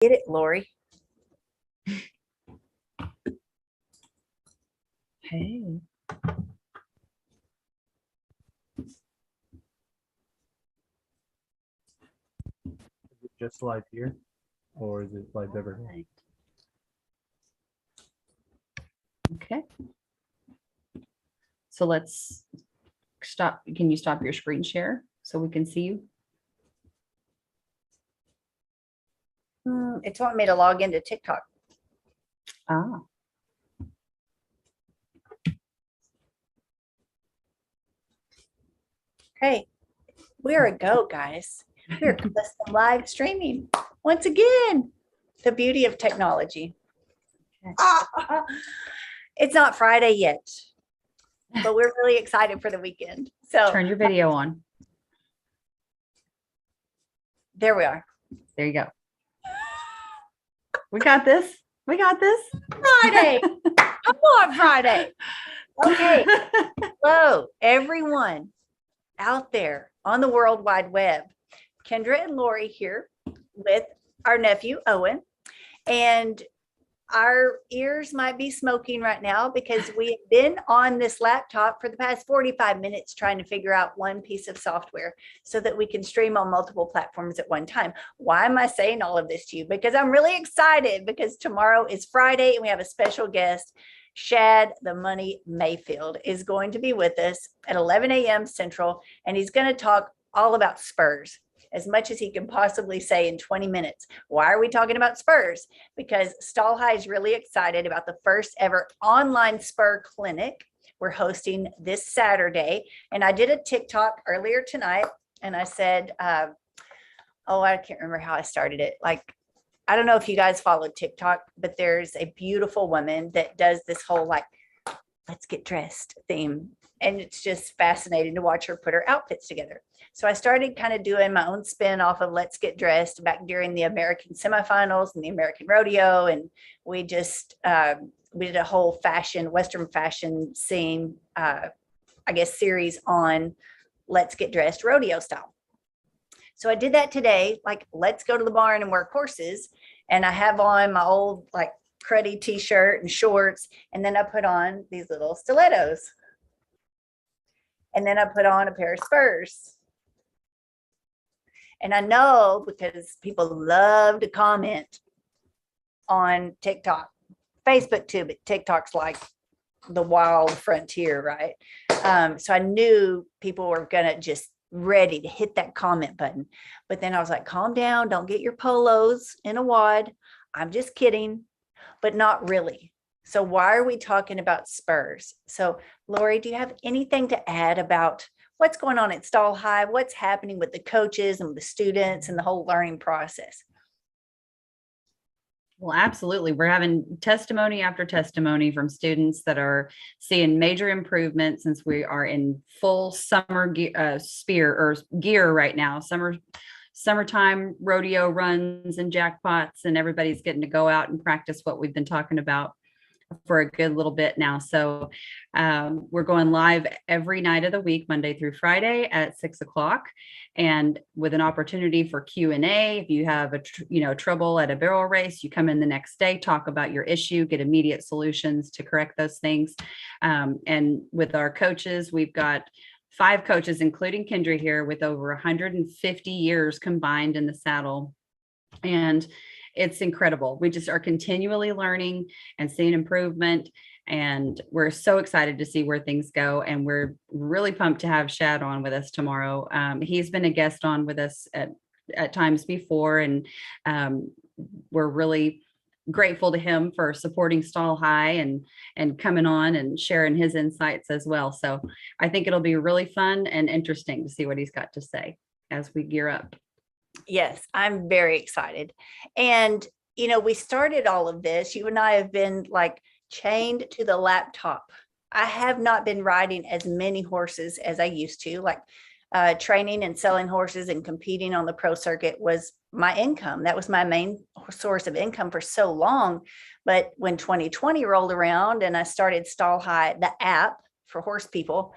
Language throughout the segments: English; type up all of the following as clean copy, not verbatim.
Get it, Lori. Hey. Is it just live here, or is it live everywhere? Right. Okay. So let's stop. Can you stop your screen share so we can see you? It's wanting me to log into TikTok. Ah, Okay, we're a go, guys. We're custom live streaming once again. The beauty of technology. It's not Friday yet, but we're really excited for the weekend. So turn your video on. there we are. There you go. We got this. We got this. Friday. Come on, Friday. Okay. Hello, everyone out there on the World Wide Web. Kendra and Lori here with our nephew, Owen. And our ears might be smoking right now because we have been on this laptop for the past 45 minutes trying to figure out one piece of software so that we can stream on multiple platforms at one time. Why am I saying all of this to you? Because I'm really excited because tomorrow is Friday and we have a special guest. Shad the Money Mayfield is going to be with us at 11 a.m. Central, and he's going to talk all about Spurs, as much as he can possibly say in 20 minutes. Why are we talking about Spurs? Because Stall High is really excited about the first ever Online Spur Clinic we're hosting this Saturday. And I did a TikTok earlier tonight, and I said, I can't remember how I started it. Like, I don't know if you guys follow TikTok, but there's a beautiful woman that does this whole like, let's get dressed theme. And it's just fascinating to watch her put her outfits together. So I started kind of doing my own spin off of Let's Get Dressed back during the American semifinals and the American rodeo. And we just, we did a whole Western fashion scene, series on Let's Get Dressed rodeo style. So I did that today, like, let's go to the barn and work horses. And I have on my old like cruddy t-shirt and shorts. And then I put on these little stilettos. And then I put on a pair of Spurs. And I know because people love to comment on TikTok, Facebook too, but TikTok's like the wild frontier, right? So I knew people were gonna just ready to hit that comment button. But then I was like, calm down, don't get your polos in a wad. I'm just kidding, but not really. So why are we talking about Spurs? So Lori, do you have anything to add about what's going on at Stall High, what's happening with the coaches and the students and the whole learning process? Well, absolutely. We're having testimony after testimony from students that are seeing major improvement since we are in full summer gear right now. Summertime rodeo runs and jackpots, and everybody's getting to go out and practice what we've been talking about for a good little bit now. So we're going live every night of the week, Monday through Friday at 6 o'clock, and with an opportunity for Q&A. If you have trouble at a barrel race, you come in the next day, talk about your issue, get immediate solutions to correct those things. And with our coaches, we've got 5 coaches, including Kendra here, with over 150 years combined in the saddle. And it's incredible. We just are continually learning and seeing improvement. And we're so excited to see where things go. And we're really pumped to have Shad on with us tomorrow. He's been a guest on with us at times before. And we're really grateful to him for supporting Stall High and coming on and sharing his insights as well. So I think it'll be really fun and interesting to see what he's got to say as we gear up. Yes, I'm very excited. And, we started all of this. You and I have been like chained to the laptop. I have not been riding as many horses as I used to. Like training and selling horses and competing on the pro circuit was my income. That was my main source of income for so long. But when 2020 rolled around and I started Stall High, the app for horse people,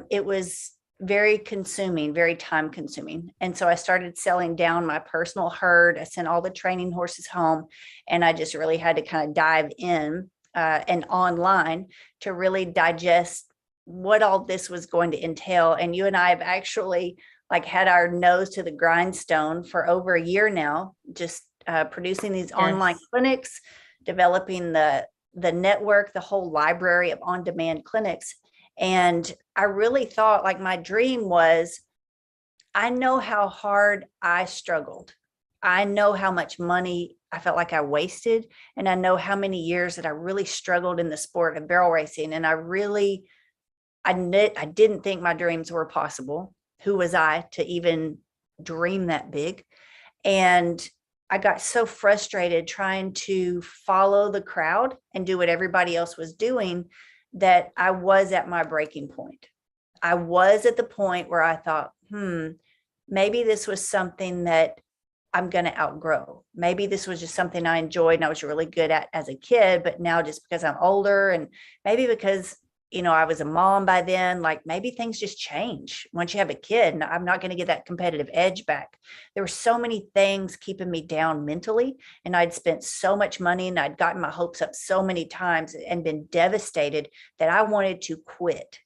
it was very consuming, very time consuming. And so I started selling down my personal herd. I sent all the training horses home, and I just really had to kind of dive in and online to really digest what all this was going to entail. And you and I have actually like had our nose to the grindstone for over a year now, just producing these online clinics, developing the network, the whole library of on-demand clinics. And I really thought, like, my dream was, I know how hard I struggled. I know how much money I felt like I wasted. And I know how many years that I really struggled in the sport of barrel racing. And I didn't think my dreams were possible. Who was I to even dream that big? And I got so frustrated trying to follow the crowd and do what everybody else was doing that I was at my breaking point. I was at the point where I thought, maybe this was something that I'm going to outgrow. Maybe this was just something I enjoyed and I was really good at as a kid, but now just because I'm older, and maybe because, I was a mom by then, like maybe things just change once you have a kid, and I'm not going to get that competitive edge back. There were so many things keeping me down mentally, and I'd spent so much money and I'd gotten my hopes up so many times and been devastated that I wanted to quit.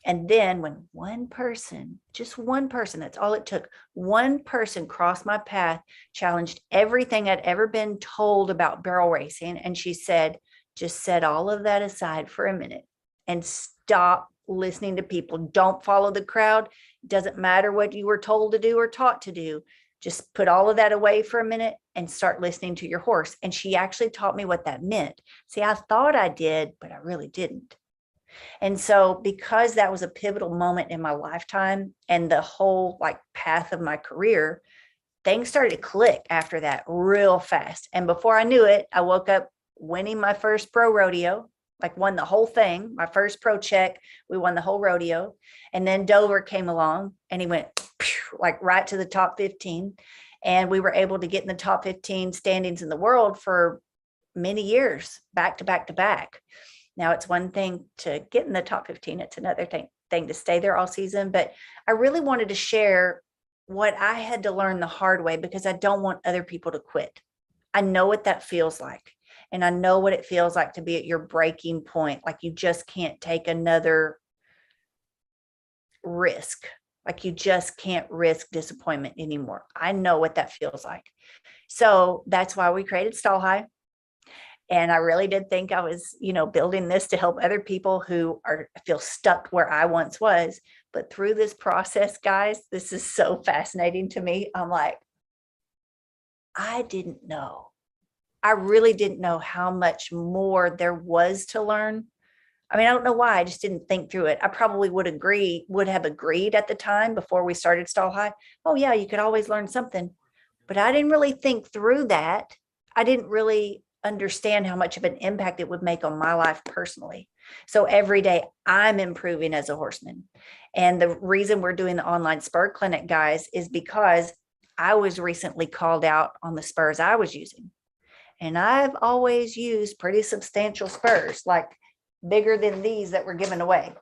And then when one person, just one person, that's all it took, one person crossed my path, challenged everything I'd ever been told about barrel racing. And she said, just set all of that aside for a minute and stop listening to people. Don't follow the crowd. It doesn't matter what you were told to do or taught to do. Just put all of that away for a minute and start listening to your horse. And she actually taught me what that meant. See, I thought I did, but I really didn't. And so because that was a pivotal moment in my lifetime and the whole like path of my career, things started to click after that real fast. And before I knew it, I woke up winning my first pro rodeo, like won the whole thing, my first pro check. We won the whole rodeo. And then Dover came along and he went like right to the top 15. And we were able to get in the top 15 standings in the world for many years, back to back to back. Now, it's one thing to get in the top 15. It's another thing to stay there all season. But I really wanted to share what I had to learn the hard way, because I don't want other people to quit. I know what that feels like. And I know what it feels like to be at your breaking point. Like you just can't take another risk. Like you just can't risk disappointment anymore. I know what that feels like. So that's why we created Stall High. And I really did think I was, building this to help other people who feel stuck where I once was. But through this process, guys, this is so fascinating to me. I'm like, I didn't know. I really didn't know how much more there was to learn. I mean, I don't know why. I just didn't think through it. I probably would have agreed at the time before we started Stall High. Oh yeah, you could always learn something. But I didn't really think through that. I didn't really understand how much of an impact it would make on my life personally. So every day I'm improving as a horseman. And the reason we're doing the Online Spur Clinic, guys, is because I was recently called out on the spurs I was using. And I've always used pretty substantial spurs, like bigger than these that we're giving away.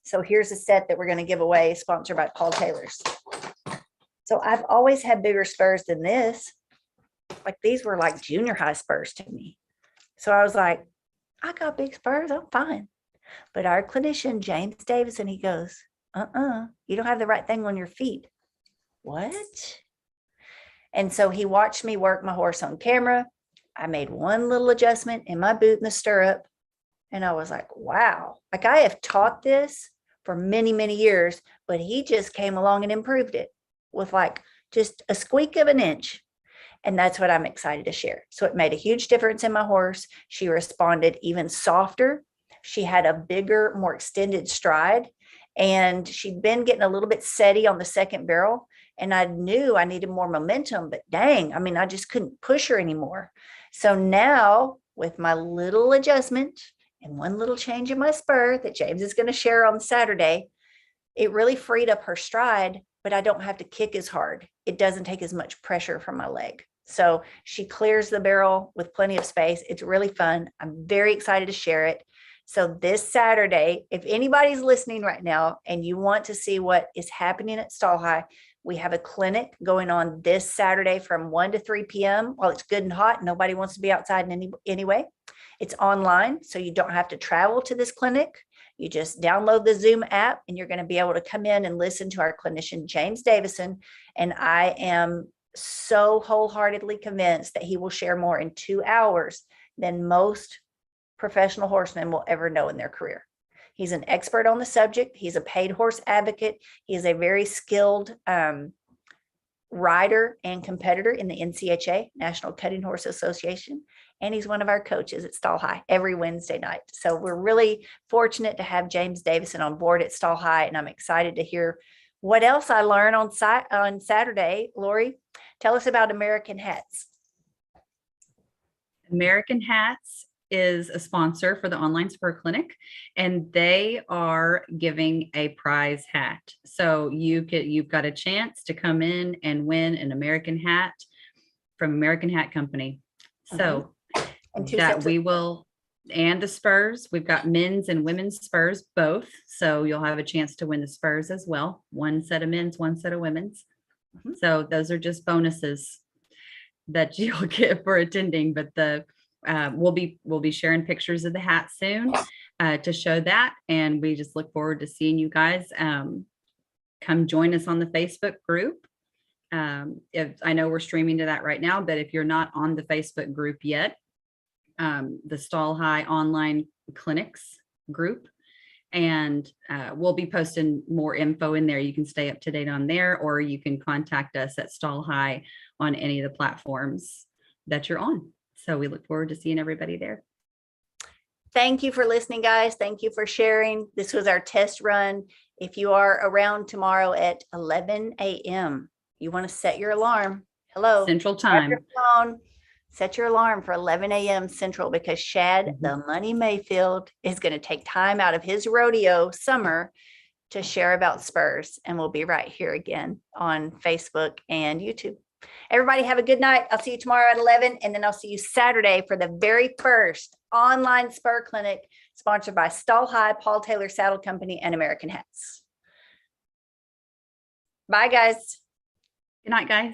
So here's a set that we're going to give away, sponsored by Paul Taylor's. So I've always had bigger spurs than this. Like these were like junior high spurs to me. So I was like, I got big spurs, I'm fine. But our clinician, James Davison, he goes, you don't have the right thing on your feet. What? And so he watched me work my horse on camera. I made one little adjustment in my boot in the stirrup. And I was like, wow, like I have taught this for many, many years, but he just came along and improved it with like just a squeak of an inch. And that's what I'm excited to share. So it made a huge difference in my horse. She responded even softer. She had a bigger, more extended stride. And she'd been getting a little bit setty on the second barrel. And I knew I needed more momentum, but dang, I mean, I just couldn't push her anymore. So now with my little adjustment and one little change in my spur that James is going to share on Saturday, it really freed up her stride, but I don't have to kick as hard. It doesn't take as much pressure from my leg. So she clears the barrel with plenty of space. It's really fun. I'm very excited to share it. So this Saturday, if anybody's listening right now and you want to see what is happening at Stall High, we have a clinic going on this Saturday from 1 to 3 p.m. while it's good and hot. Nobody wants to be outside anyway. It's online, so you don't have to travel to this clinic. You just download the Zoom app and you're going to be able to come in and listen to our clinician, James Davison. And I am so wholeheartedly convinced that he will share more in 2 hours than most professional horsemen will ever know in their career. He's an expert on the subject. He's a paid horse advocate. He is a very skilled rider and competitor in the NCHA, National Cutting Horse Association. And he's one of our coaches at Stall High every Wednesday night. So we're really fortunate to have James Davison on board at Stall High. And I'm excited to hear what else I learn on Saturday. Lori, tell us about American Hats. American Hats is a sponsor for the Online Spur Clinic, and they are giving a prize hat. So you've got a chance to come in and win an American hat from American Hat Company. So that we will, and the Spurs, we've got men's and women's Spurs both. So you'll have a chance to win the Spurs as well. One set of men's, one set of women's. So those are just bonuses that you'll get for attending, but we'll be sharing pictures of the hat soon to show that. And we just look forward to seeing you guys come join us on the Facebook group. If I know we're streaming to that right now, but if you're not on the Facebook group yet, the Stall High Online Clinics group, and we'll be posting more info in there. You can stay up to date on there, or you can contact us at Stall High on any of the platforms that you're on. So we look forward to seeing everybody there. Thank you for listening, guys. Thank you for sharing. This was our test run. If you are around tomorrow at 11 a.m., you want to set your alarm. Hello. Central Time. Your phone. Set your alarm for 11 a.m. Central, because Shad, the Money Mayfield, is going to take time out of his rodeo summer to share about Spurs. And we'll be right here again on Facebook and YouTube. Everybody have a good night. I'll see you tomorrow at 11, and then I'll see you Saturday for the very first Online Spur Clinic, sponsored by Stall High, Paul Taylor Saddle Company, and American Hats. Bye, guys. Good night, guys.